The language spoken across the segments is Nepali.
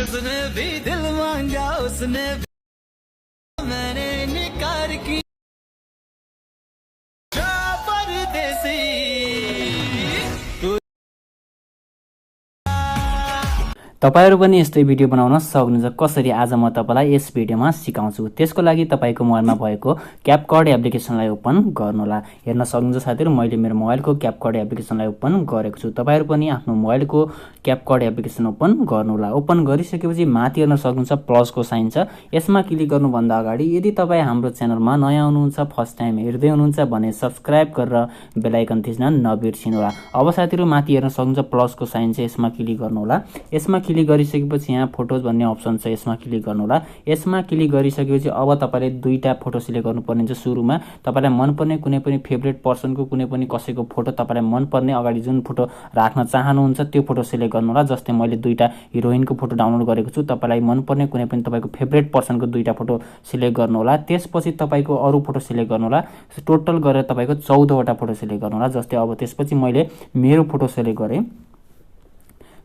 उसने भी दिल मांगा उसने भी मैंने निकार की परदेसी तपाईहरु पनि यस्तै भिडियो बनाउन सक्नुहुन्छ। कसरी आज म तपाईलाई यस भिडियोमा सिकाउँछु। त्यसको लागि तपाईको मोबाइलमा भएको क्यापकट एप्लिकेसनलाई ओपन गर्नुहोला। हेर्न सक्नुहुन्छ साथीहरु, मैले मेरो मोबाइलको क्यापकट एप्लिकेसनलाई ओपन गरेको छु। तपाईहरु पनि आफ्नो मोबाइलको क्यापकट एप्लिकेसन ओपन गर्नुहोला। ओपन गरिसकेपछि माथि हेर्न सक्नुहुन्छ प्लसको साइन छ। यसमा क्लिक गर्नु भन्दा अगाडि यदि तपाई हाम्रो च्यानलमा नयाँ हुनुहुन्छ, फर्स्ट टाइम हेर्दै हुनुहुन्छ भने सब्स्क्राइब गरेर बेल आइकन थिच्न नबिर्सिनुहोला। अब साथीहरु माथि हेर्न सक्नुहुन्छ प्लसको साइन छ, यसमा क्लिक गर्नुहोला। यसमा क्लिक गरिसकेपछि यहाँ फोटोज भन्ने अप्सन छ, यसमा क्लिक गर्नुहोला। यसमा क्लिक गरिसकेपछि अब तपाईले दुईटा फोटो सिलेक्ट गर्नुपर्ने हुन्छ। सुरुमा तपाईलाई मनपर्ने कुनै पनि फेभरेट पर्सनको कुनै पनि कसैको फोटो तपाईलाई मनपर्ने अगाडि जुन फोटो राख्न चाहनुहुन्छ त्यो फोटो सिलेक्ट गर्नुहोला। जस्तै मैले दुईटा हिरोइनको फोटो डाउनलोड गरेको छु। तपाईलाई मनपर्ने कुनै पनि तपाईको फेभरेट पर्सनको दुईटा फोटो सिलेक्ट गर्नुहोला। त्यसपछि तपाईको अरु फोटो सिलेक्ट गर्नुहोला। टोटल गरेर तपाईको 14 वटा फोटो सिलेक्ट गर्नुहोला। जस्तै अब त्यसपछि मैले मेरो फोटो सिलेक्ट गरे।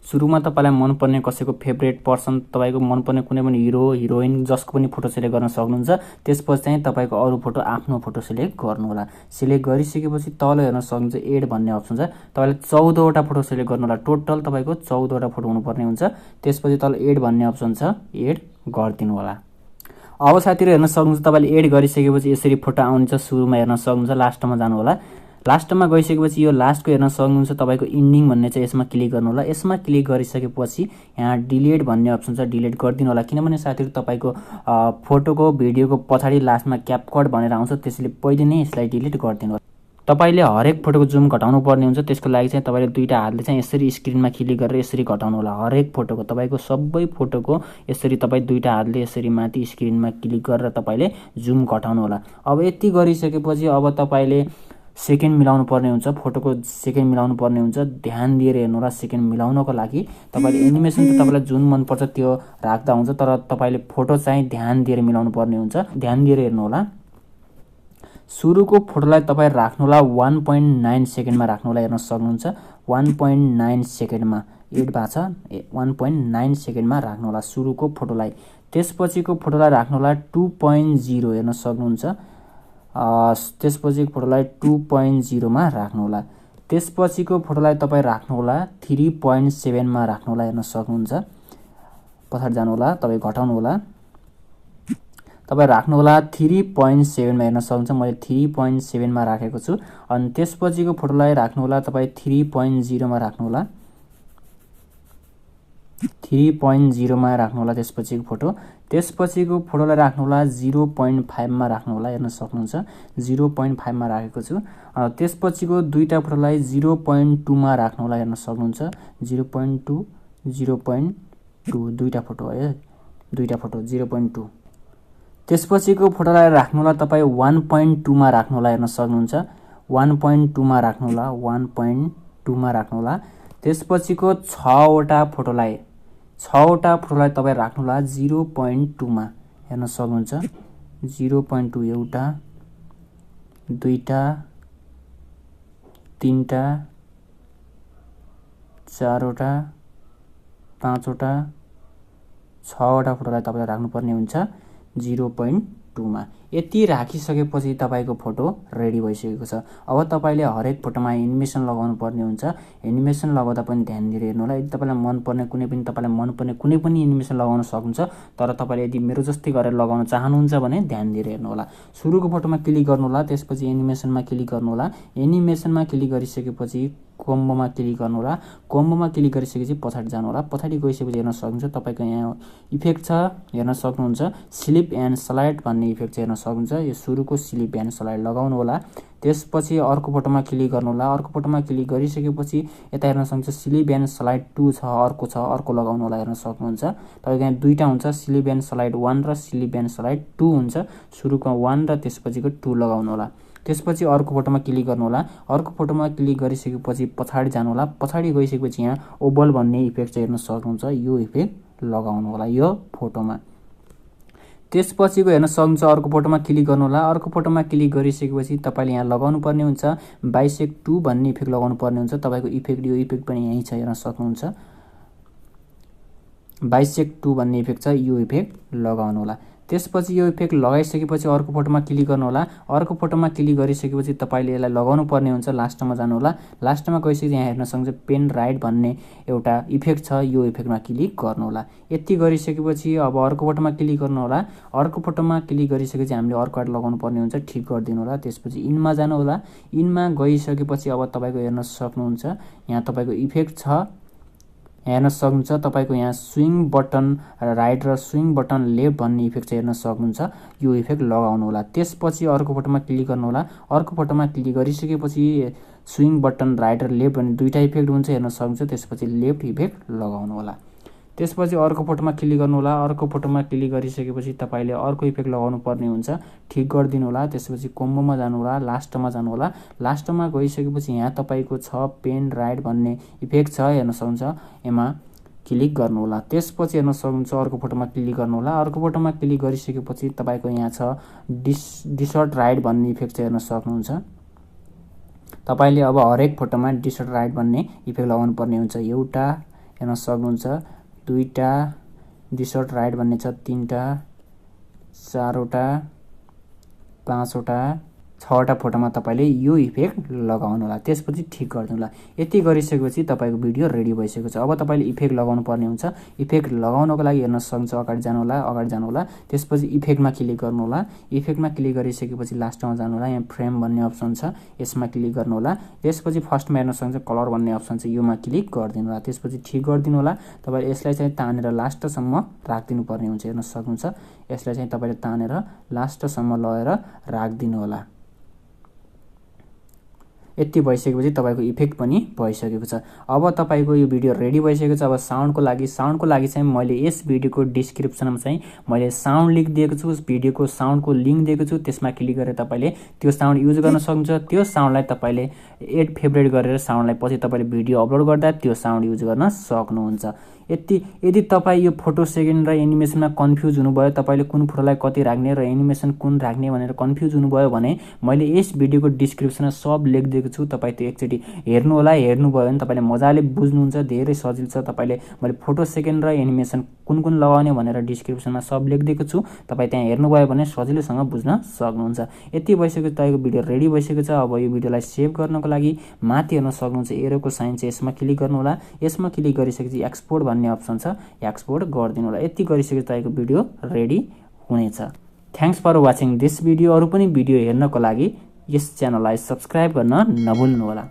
सुरुमा तपाईलाई मनपर्ने कसैको फेभरेट पर्सन, तपाईको मनपर्ने कुनै पनि हिरो हिरोइन जसको पनि फोटो सिलेक्ट गर्न सक्नुहुन्छ। त्यसपछि चाहिँ तपाईको अरु फोटो आफ्नो फोटो सिलेक्ट गर्नुहोला। सिलेक्ट गरिसकेपछि तल हेर्न सक्नुहुन्छ एड भन्ने अप्सन छ। तपाईले 14 वटा फोटो सिलेक्ट गर्नुहोला। टोटल तपाईको 14 वटा फोटो हुनुपर्ने हुन्छ। त्यसपछि तल एड भन्ने अप्सन छ, एड गरिदिनु होला। अब साथीहरु हेर्न सक्नुहुन्छ तपाईले एड गरिसकेपछि यसरी फोटो आउँछ। सुरुमा हेर्न सक्नुहुन्छ, लास्टमा जानु होला। लास्टमा गइसकेपछि यो लास्टको हेर्न सक्नुहुन्छ तपाईको इन्डिङ भन्ने छ, यसमा क्लिक गर्नु होला। यसमा क्लिक गरिसकेपछि यहाँ डिलिट भन्ने अप्सन छ, डिलिट गरिदिनु होला। किनभने साथीहरु तपाईको फोटोको भिडियोको पछाडी लास्टमा क्यापकट भनेर आउँछ, त्यसैले पहिले नै यसलाई डिलिट गरिदिनु होला। तपाईले हरेक फोटोको जुम घटाउनु पर्ने हुन्छ। त्यसको लागि चाहिँ तपाईले दुईटा हातले चाहिँ यसरी स्क्रिनमा क्लिक गरेर यसरी घटाउनु होला। हरेक फोटोको तपाईको सबै फोटोको यसरी तपाई दुईटा हातले यसरी माथि स्क्रिनमा क्लिक गरेर तपाईले जुम घटाउनु होला। अब यति गरिसकेपछि अब तपाईले सेकेन्ड मिलाउनु पर्ने हुन्छ। फोटोको सेकेन्ड मिलाउनु पर्ने हुन्छ। ध्यान दिएर हेर्नु होला। सेकेन्ड मिलाउनको लागि तपाईले एनिमेसन त तपाईलाई जुन मन पर्छ त्यो राख्दा हुन्छ, तर तपाईले फोटो चाहिँ ध्यान दिएर मिलाउनु पर्ने हुन्छ। ध्यान दिएर हेर्नु होला। सुरुको फोटोलाई तपाई राख्नु होला 1.9 सेकेन्डमा राख्नु होला। हेर्न सक्नुहुन्छ 1.9 सेकेन्डमा एड भएको छ। 1.9 सेकेन्डमा राख्नु होला सुरुको फोटोलाई। त्यसपछिको फोटोलाई राख्नु होला 2.0। हेर्न सक्नुहुन्छ त्यसपछिको फोटोलाई 2.0 मा राख्नु होला। त्यसपछिको फोटोलाई तपाई राख्नु होला 3.7 मा राख्नु होला। हेर्न सक्नुहुन्छ पछाडी जानु होला, तपाई घटाउनु होला। तपाई राख्नु होला 3.7 मा। हेर्न सक्नुहुन्छ मैले 3.7 मा राखेको छु। अनि त्यसपछिको फोटोलाई राख्नु होला तपाई 3.0 मा राख्नु होला। 3.0 मा राख्नु होला त्यसपछिको फोटो। त्यसपछिको फोटोलाई राख्नु होला 0.5 मा राख्नु होला। हेर्न सक्नुहुन्छ 0.5 मा राखेको छु। त्यसपछिको दुईटा फोटोलाई 0.2 मा राख्नु होला। हेर्न सक्नुहुन्छ 0.2 0.2 दुईटा फोटो है, दुईटा फोटो 0.2। त्यसपछिको फोटोलाई राख्नु होला तपाई 1.2 मा राख्नु होला। हेर्न सक्नुहुन्छ 1.2 मा राख्नु होला। 1.2 मा राख्नु होला। त्यसपछिको 6 वटा फोटोलाई तपाई राख्नु होला 0.2 मा। हेर्न सक्नुहुन्छ 0.2 एउटा, दुईटा, तीनटा, चारवटा, पाँचवटा, 6 वटा फोटोलाई तपाईले राख्नुपर्ने हुन्छ 0.2 मा। यति राखिसकेपछि तपाईको फोटो रेडी भइसकेको छ। अब तपाईले हरेक फोटोमा एनिमेसन लगाउनु पर्ने हुन्छ। एनिमेसन लगाउँदा पनि ध्यान दिएर हेर्नु होला। यदि तपाईलाई मनपर्ने कुनै पनि एनिमेसन लगाउन सक्नुहुन्छ, तर तपाईले यदि मेरो जस्तै गरेर लगाउन चाहनुहुन्छ भने ध्यान दिएर हेर्नु होला। सुरुको फोटोमा क्लिक गर्नु होला। त्यसपछि एनिमेसनमा क्लिक गर्नु होला। एनिमेसनमा क्लिक गरिसकेपछि कोम्बोमा क्लिक गर्नु होला। कोम्बोमा क्लिक गरिसकेपछि पछाडी जानु होला। पछाडी गइसकेपछि हेर्न सक्नुहुन्छ तपाईको यहाँ इफेक्ट छ, हेर्न सक्नुहुन्छ स्लिप एन्ड स्लाइड भन्ने इफेक्ट छ, हेर्न सक्नुहुन्छ। यो सुरुको स्लिप एन्ड स्लाइड लगाउनु होला। त्यसपछि अर्को फोटोमा क्लिक गर्नु होला। अर्को फोटोमा क्लिक गरिसकेपछि यता हेर्न सक्नुहुन्छ स्लिप एन्ड स्लाइड 2 छ, अर्को लगाउनु होला। हेर्न सक्नुहुन्छ तपाईको यहाँ दुईटा हुन्छ, स्लिप एन्ड स्लाइड 1 र स्लिप एन्ड स्लाइड 2 हुन्छ। सुरुको 1 र त्यसपछिको 2 लगाउनु होला। त्यसपछि अर्को फोटोमा क्लिक गर्नु होला। अर्को फोटोमा क्लिक गरिसकेपछि पछाडी जानु होला। पछाडी गइसकेपछि यहाँ ओबल भन्ने इफेक्ट हेर्न सक्नुहुन्छ, यो इफेक्ट लगाउनु होला यो फोटोमा। त्यसपछिको हेर्न सक्नुहुन्छ अर्को फोटोमा क्लिक गर्नु होला। अर्को फोटोमा क्लिक गरिसकेपछि तपाईले यहाँ लगाउनु पर्ने हुन्छ बाइसेक्ट 2 भन्ने इफेक्ट लगाउनु पर्ने हुन्छ। तपाईको इफेक्ट यो इफेक्ट पनि यही छ, हेर्न सक्नुहुन्छ। बाइसेक्ट टु भन्ने इफेक्ट छ, यो इफेक्ट लगाउनु होला। त्यसपछि यो इफेक्ट लगाइसकेपछि अर्को फोटोमा क्लिक गर्नु होला। अर्को फोटोमा क्लिक गरिसकेपछि तपाईले यसलाई लगाउनु पर्ने हुन्छ। लास्टमा जानु होला। लास्टमा गइसकेपछि यहाँ हेर्न सक्नुहुन्छ पेन राइट भन्ने एउटा इफेक्ट छ, यो इफेक्टमा क्लिक गर्नु होला। यति गरिसकेपछि अब अर्को फोटोमा क्लिक गर्नु होला। अर्को फोटोमा क्लिक गरिसकेपछि हामीले अर्को आर्ट लगाउनु पर्ने हुन्छ, ठिक गरिदिनु होला। त्यसपछि इनमा जानु होला। इनमा गइसकेपछि अब तपाईको हेर्न सक्नुहुन्छ यहाँ तपाईको इफेक्ट छ, हेर्न सक्नुहुन्छ तपाईको यहाँ स्विङ बटन राइट र स्विङ बटन लेफ्ट भन्ने इफेक्ट छ, हेर्न सक्नुहुन्छ। यो इफेक्ट लगाउनु होला। त्यसपछि अर्को फोटोमा क्लिक गर्नु होला। अर्को फोटोमा क्लिक गरिसकेपछि स्विङ बटन राइट र लेफ्ट भन्ने दुईटा इफेक्ट हुन्छ, हेर्न सक्नुहुन्छ। त्यसपछि लेफ्ट इफेक्ट लगाउनु होला। त्यसपछि अर्को फोटोमा क्लिक गर्नु होला। अर्को फोटोमा क्लिक गरिसकेपछि तपाईले अर्को इफेक्ट लगाउनु पर्ने हुन्छ, ठिक गरिदिनु होला। त्यसपछि कोम्बोमा जानु होला। लास्टमा जानु होला। लास्टमा गइसकेपछि यहाँ तपाईको छ पेन राइट भन्ने इफेक्ट छ, हेर्न सक्नुहुन्छ। एमा क्लिक गर्नु होला। त्यसपछि हेर्न सक्नुहुन्छ अर्को फोटोमा क्लिक गर्नु होला। अर्को फोटोमा क्लिक गरिसकेपछि तपाईको यहाँ छ डिस्टर्ट राइट भन्ने इफेक्ट छ, हेर्न सक्नुहुन्छ। तपाईले अब हरेक फोटोमा डिस्टर्ट राइट भन्ने इफेक्ट लगाउनु पर्ने हुन्छ। एउटा हेर्न सक्नुहुन्छ, दुईटा डिस्टर्ट राइट भन्ने छ, तीनटा, चारवटा, पाँचवटा, छवटा फोटोमा तपाईले यो इफेक्ट लगाउनु होला। त्यसपछि ठिक गरिदिनु होला। यति गरिसकेपछि तपाईको भिडियो रेडी भइसकेको छ। अब तपाईले इफेक्ट लगाउनु पर्ने हुन्छ। इफेक्ट लगाउनको लागि हेर्न सक्नुहुन्छ अगाडि जानु होला। अगाडि जानु होला। त्यसपछि इफेक्टमा क्लिक गर्नु होला। इफेक्टमा क्लिक गरिसकेपछि लास्टमा जानु होला। यहाँ फ्रेम भन्ने अप्सन छ, यसमा क्लिक गर्नु होला। त्यसपछि फर्स्टमा हेर्न सक्नुहुन्छ कलर भन्ने अप्सन छ, योमा क्लिक गरिदिनु होला। त्यसपछि ठिक गरिदिनु होला। तपाईले यसलाई चाहिँ तानेर लास्टसम्म राख्दिनु पर्ने हुन्छ, हेर्न सक्नुहुन्छ। यसलाई चाहिँ तपाईले तानेर लास्टसम्म लगेर राख्दिनु होला। यति भइसकेपछि तपाईको इफेक्ट पनि भइसकेको छ। अब तपाईको यो भिडियो रेडी भइसकेको छ। अब साउन्डको लागि चाहिँ मैले यस भिडियोको डिस्क्रिप्सनमा चाहिँ मैले साउन्ड लिंक दिएको छु, भिडियोको साउन्डको लिंक दिएको छु। त्यसमा क्लिक गरेर तपाईले त्यो साउन्ड युज गर्न सक्नुहुन्छ। त्यो साउन्डलाई तपाईले एड फेभरेट गरेर साउन्डलाई पछि तपाईले भिडियो अपलोड गर्दा त्यो साउन्ड युज गर्न सक्नुहुन्छ। यदि तपाई यो फोटो सेकेन्ड र एनिमेसनमा कन्फ्युज हुनुभयो, तपाईले कुन फोटोलाई कति राख्ने र एनिमेसन कुन राख्ने भनेर कन्फ्युज हुनुभयो भने मैले यस भिडियोको डिस्क्रिप्सनमा सब लेखिदिएको छु। तपाई त्यो एकचोटी हेर्नु होला। हेर्नुभयो भने तपाईले मजाले बुझ्नुहुन्छ, धेरै सजिलो छ। तपाईले मैले फोटो सेकेन्ड र एनिमेसन कुन लगाउने भनेर डिस्क्रिप्सनमा सब लेखिदिएको छु। तपाई त्यहाँ हेर्नुभयो भने सजिलोसँग बुझ्न सक्नुहुन्छ। यति भइसक्यो, तपाईको भिडियो रेडी भइसकेको छ। अब यो भिडियोलाई सेभ गर्नको लागि माथि हेर्न सक्नुहुन्छ एरोको साइन छ, यसमा क्लिक गर्नु होला। यसमा क्लिक गरिसकेपछि एक्सपोर्ट भन्ने अप्सन छ, एक्सपोर्ट गरिदिनु होला। यति गरिसकेपछि तपाईको भिडियो रेडी हुनेछ। Thanks for watching this video. अरु पनि भिडियो हेर्नको लागि यस च्यानललाई सब्स्क्राइब गर्न नभुल्नु होला।